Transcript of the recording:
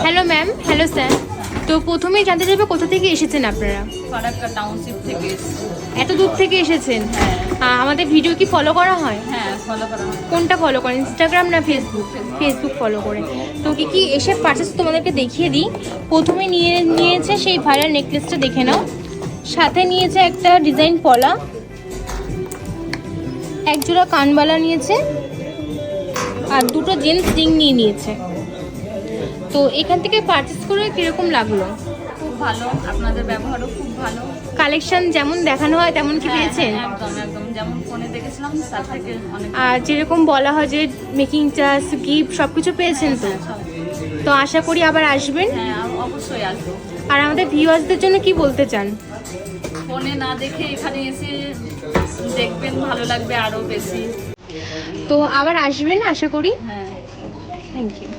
Hello ma'am, hello sir. তো প্রথমেই জানতে চাইবে কোথা থেকে এসেছেন আপনারা? ফারাক্কা টাউনশিপ থেকে এসেছি। এত দূর থেকে এসেছেন? হ্যাঁ। আমাদের ভিডিও কি ফলো করা হয়? হ্যাঁ, ফলো করা হয়। কোনটা ফলো করেন, ইনস্টাগ্রাম না ফেসবুক? ফেসবুক ফলো করে। তো কি এসে পারচেস তোমাদেরকে দেখিয়ে দিই। প্রথমে নিয়েছে সেই ভাইরাল নেকলেসটা, দেখে নাও। সাথে নিয়েছে একটা ডিজাইন পলা, এক জোড়া কানবালা নিয়েছে, আর দুটো জেন্টস রিং নিয়েছে। তো এখান থেকে পারচেস করে কীরকম লাগলো? খুব ভালো, আপনাদের ব্যবহারও খুব ভালো। কালেকশন যেমন দেখানো হয় তেমন কি পেয়েছেন? একদম একদম, যেমন ফোনে দেখেছিলাম তার থেকে অনেক। আর যেরকম বলা হয় যে মেকিং চার্জ, গিফট সব কিছু পেয়েছেন তো? তো আশা করি আবার আসবেন। হ্যাঁ, অবশ্যই আসবো। আর আমাদের ভিউয়ার্সদের জন্য কি বলতে চান? ফোনে না দেখে এখানে এসে দেখবেন, ভালো লাগবে আরও বেশি। তো আবার আসবেন আশা করি। হ্যাঁ, থ্যাংক ইউ।